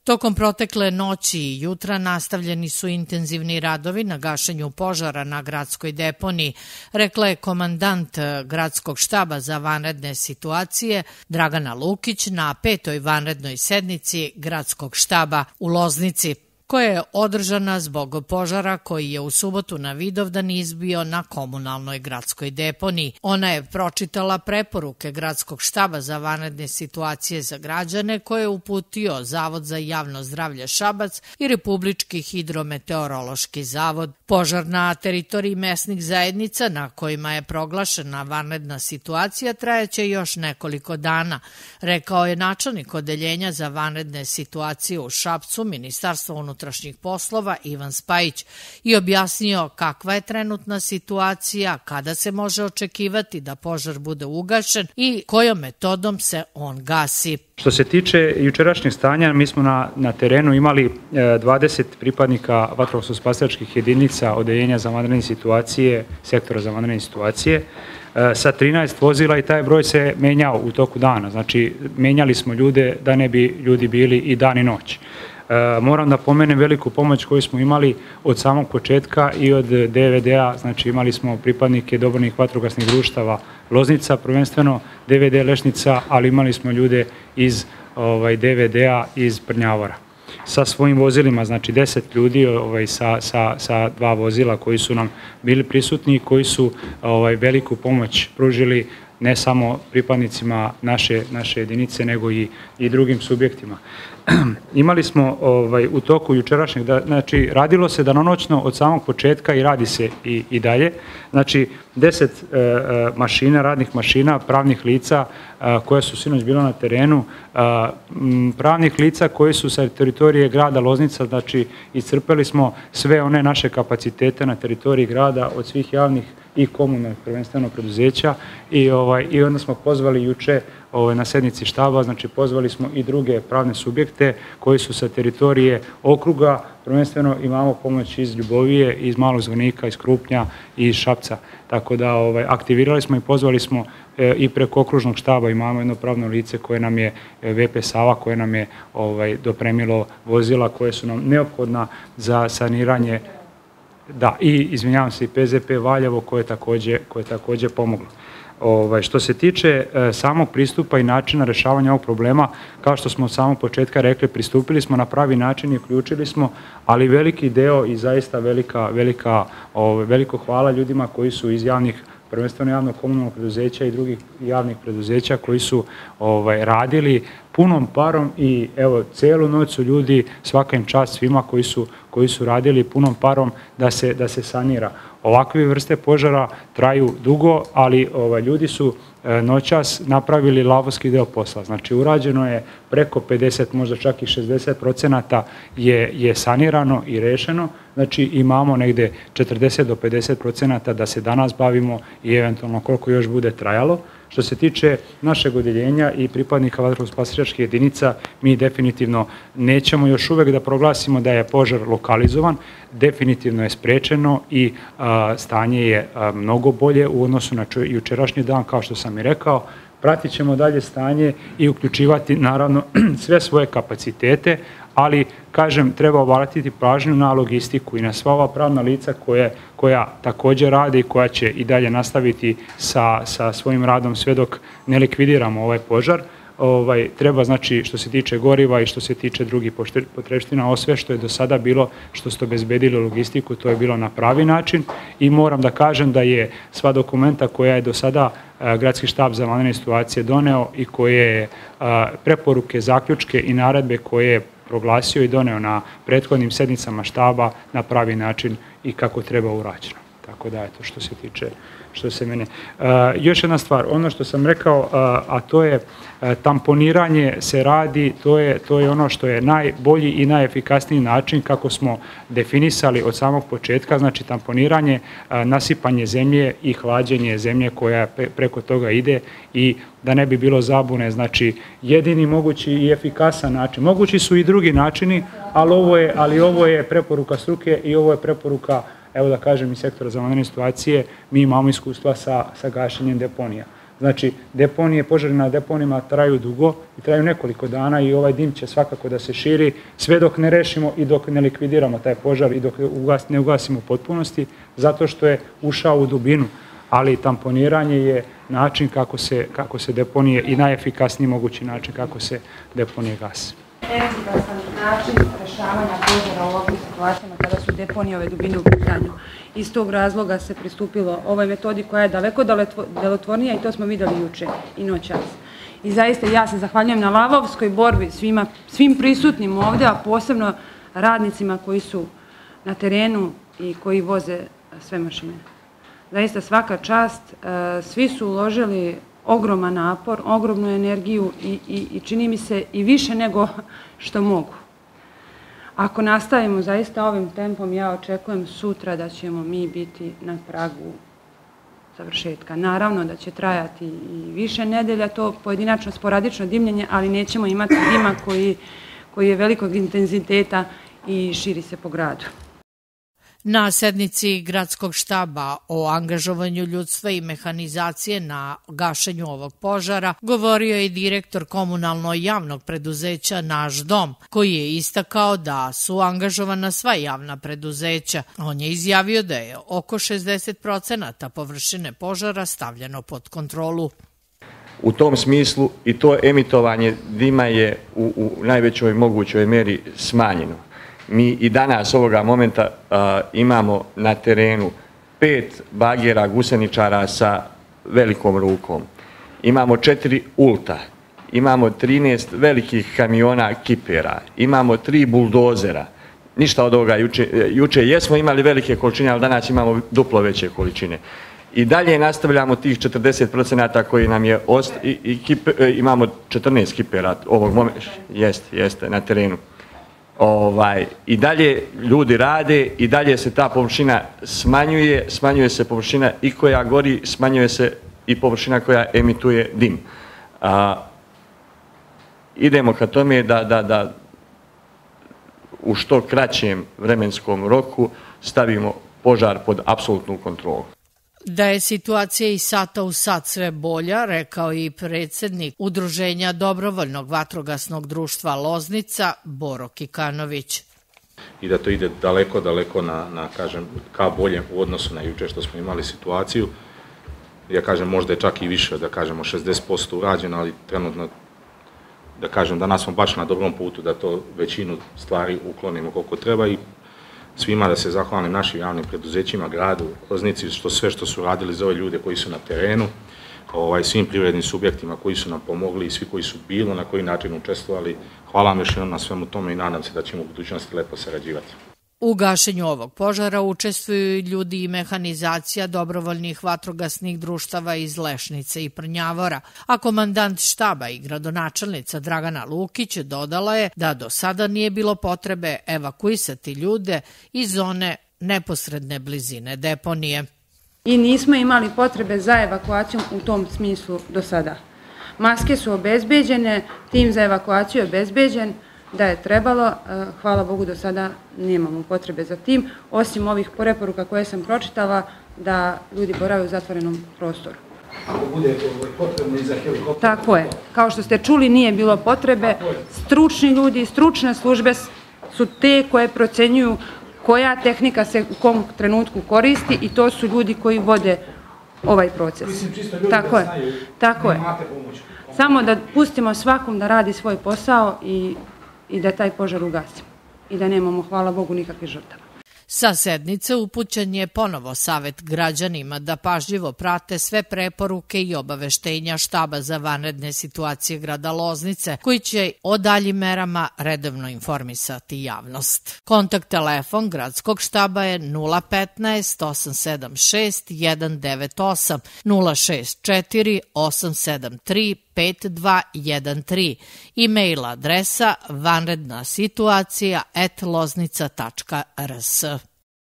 Tokom protekle noći i jutra nastavljeni su intenzivni radovi na gašenju požara na gradskoj deponiji, rekla je komandant Gradskog štaba za vanredne situacije Dragana Lukić na 5. vanrednoj sednici Gradskog štaba u Loznici, koja je održana zbog požara koji je u subotu na Vidovdan izbio na komunalnoj gradskoj deponiji. Ona je pročitala preporuke Gradskog štaba za vanredne situacije za građane koje je uputio Zavod za javno zdravlje Šabac i Republički hidrometeorološki zavod. Požar na teritoriji mesnih zajednica na kojima je proglašena vanredna situacija trajaće još nekoliko dana, rekao je načelnik odeljenja za vanredne situacije u Šapcu Ministarstva unutrašnjih poslova Ivan Spajić i objasnio kakva je trenutna situacija, kada se može očekivati da požar bude ugašen i kojom metodom se on gasi. Što se tiče jučerašnjeg stanja, mi smo na terenu imali 20 pripadnika vatrogasno-spasilačkih jedinica odeljenja za vanredne situacije, sektora za vanredne situacije, sa 13 vozila i taj broj se menjao u toku dana. Znači, menjali smo ljude da ne bi ljudi bili i dan i noć. Moram da pomenem veliku pomoć koju smo imali od samog početka i od DVD-a, znači imali smo pripadnike dobrovoljnih vatrogasnih društava Loznica, prvenstveno DVD Lešnica, ali imali smo ljude iz DVD-a iz Prnjavora sa svojim vozilima, znači 10 ljudi sa 2 vozila koji su nam bili prisutni i koji su veliku pomoć pružili ne samo pripadnicima naše jedinice, nego i drugim subjektima. Imali smo u toku jučerašnjeg, znači radilo se danonoćno od samog početka i radi se i dalje, znači 10 mašina, radnih mašina, pravnih lica koja su sinoć bila na terenu, pravnih lica koji su sa teritorije grada Loznica, znači iscrpeli smo sve one naše kapacitete na teritoriji grada od svih javnih i komunalnih prvenstveno preduzeća i onda smo pozvali juče na sednici štaba, znači pozvali smo i druge pravne subjekte koji su sa teritorije okruga, prvenstveno imamo pomoć iz Ljubovije, iz Malog Zvornika, iz Krupnja i iz Šapca. Tako da aktivirali smo i pozvali smo i preko okružnog štaba imamo jedno pravno lice koje nam je VP Sava, koje nam je dopremilo vozila koje su nam neophodna za saniranje, da, i izvinjavam se i PZP Valjevo koje je također pomoglo. Što se tiče samog pristupa i načina rešavanja ovog problema, kao što smo od samog početka rekli, pristupili smo na pravi način i uključili smo, ali veliki deo i zaista veliko hvala ljudima koji su iz javnih, prvenstveno javnog komunalnog preduzeća i drugih javnih preduzeća koji su radili punom parom i evo celu noć su ljudi, svaka im čast svima koji su radili punom parom da se sanira. Ovakve vrste požara traju dugo, ali ljudi su noćas napravili lavovski deo posla. Znači urađeno je preko 50, možda čak i 60% je sanirano i rešeno. Znači imamo negde 40 do 50% da se danas bavimo i eventualno koliko još bude trajalo. Što se tiče našeg odeljenja i pripadnika vatrogasno-spasilačkih jedinica, mi definitivno nećemo još uvek da proglasimo da je požar lokalizovan, definitivno je sprečeno i stanje je mnogo bolje u odnosu na jučerašnji dan, kao što sam i rekao. Pratit ćemo dalje stanje i uključivati naravno sve svoje kapacitete, ali, kažem, treba obratiti pažnju na logistiku i na sva ova pravna lica koja također rade i koja će i dalje nastaviti sa svojim radom sve dok ne likvidiramo ovaj požar. Treba, znači, što se tiče goriva i što se tiče drugih potrepština, ovo sve što je do sada bilo, što ste obezbedili logistiku, to je bilo na pravi način i moram da kažem da je sva dokumenta koja je do sada Gradski štab za vanredne situacije doneo i koje je preporuke, zaključke i naredbe koje je proglasio i doneo na prethodnim sednicama štaba na pravi način i kako treba urađeno. Tako da, eto, što se mene. Još jedna stvar, ono što sam rekao, a to je tamponiranje se radi, to je ono što je najbolji i najefikasniji način kako smo definisali od samog početka, znači tamponiranje, nasipanje zemlje i hlađenje zemlje koja preko toga ide i da ne bi bilo zabune, znači jedini mogući i efikasan način. Mogući su i drugi načini, ali ovo je preporuka struke i ovo je preporuka, evo da kažem, i sektora za vanredne situacije. Mi imamo iskustva sa gašenjem deponija. Znači, deponije, požari na deponijama traju dugo i traju nekoliko dana i ovaj dim će svakako da se širi sve dok ne rešimo i dok ne likvidiramo taj požar i dok ne ugasimo u potpunosti, zato što je ušao u dubinu. Ali tamponiranje je način kako se deponije i najefikasniji mogući način kako se deponije gase. Efikasan način rešavanja požara u ovakvim situacijama kada su deponije ove dubine u pitanju. Iz tog razloga se pristupilo ovoj metodi koja je daleko delotvornija i to smo videli juče i noćas. I zaista ja se zahvaljujem na lavovskoj borbi svim prisutnim ovdje, a posebno radnicima koji su na terenu i koji voze sve mašine. Zaista svaka čast, svi su uložili ogroman napor, ogromnu energiju i čini mi se i više nego što mogu. Ako nastavimo zaista ovim tempom, ja očekujem sutra da ćemo mi biti na pragu završetka. Naravno da će trajati i više nedelja, to pojedinačno, sporadično dimljenje, ali nećemo imati dima koji je velikog intenziteta i širi se po gradu. Na sednici gradskog štaba o angažovanju ljudstva i mehanizacije na gašenju ovog požara govorio je i direktor komunalno-javnog preduzeća Naš dom, koji je istakao da su angažovana sva javna preduzeća. On je izjavio da je oko 60% površine požara stavljeno pod kontrolu. U tom smislu i to emitovanje dima je u najvećoj mogućoj meri smanjeno. Mi i danas ovoga momenta imamo na terenu 5 bagera guseničara sa velikom rukom. Imamo 4 ulta, imamo 13 velikih kamiona kipera, imamo 3 buldozera. Ništa od ovoga juče jesmo imali velike količine, ali danas imamo duplo veće količine. I dalje nastavljamo tih 40% koji nam je imamo 14 kipera ovog momenta, jeste na terenu. I dalje ljudi rade i dalje se ta površina smanjuje se površina i koja gori, smanjuje se i površina koja emituje dim. Idemo ka tome da u što kraćem vremenskom roku stavimo požar pod apsolutnu kontrolu. Da je situacija iz sata u sat sve bolja, rekao i predsjednik Udruženja dobrovoljnog vatrogasnog društva Loznica, Boro Kikanović. I da to ide daleko kažem, ka boljem u odnosu na juče što smo imali situaciju. Ja kažem, možda je čak i više, da kažemo 60% urađeno, ali trenutno, da kažem, danas smo baš na dobrom putu da to većinu stvari uklonimo koliko treba i svima da se zahvalim našim javnim preduzećima, gradu, Loznici, sve što su radili za ove ljude koji su na terenu, svim privrednim subjektima koji su nam pomogli i svi koji su bilo na koji način učestvovali. Hvala vam još jednom na svemu tome i nadam se da ćemo u budućnosti lepo sarađivati. U gašenju ovog požara učestvuju ljudi i mehanizacija dobrovoljnih vatrogasnih društava iz Lešnice i Prnjavora, a komandant štaba i gradonačelnica Dragana Lukić dodala je da do sada nije bilo potrebe evakuisati ljude iz zone neposredne blizine deponije. I nismo imali potrebe za evakuacijom u tom smislu do sada. Maske su obezbeđene, tim za evakuaciju je obezbeđen. Da je trebalo, hvala Bogu do sada nemamo potrebe za tim, osim ovih preporuka koje sam pročitala da ljudi borave u zatvorenom prostoru. Ako bude potrebno i za helikopter? Tako je. Kao što ste čuli, nije bilo potrebe. Stručni ljudi, stručne službe su te koje procenjuju koja tehnika se u kom trenutku koristi i to su ljudi koji vode ovaj proces. Mislim, čisto ljudi da znaju, nemate pomoć. Samo da pustimo svakom da radi svoj posao i da taj požar ugasimo. I da nemamo, hvala Bogu, nikakvih žrtava. Sa sednice upućen je ponovo savjet građanima da pažljivo prate sve preporuke i obaveštenja štaba za vanredne situacije grada Loznice, koji će o daljim merama redovno informisati javnost. Kontakt telefon gradskog štaba je 015 876 198 064 873 5213, e-mail adresa vanrednasituacija@loznica.rs.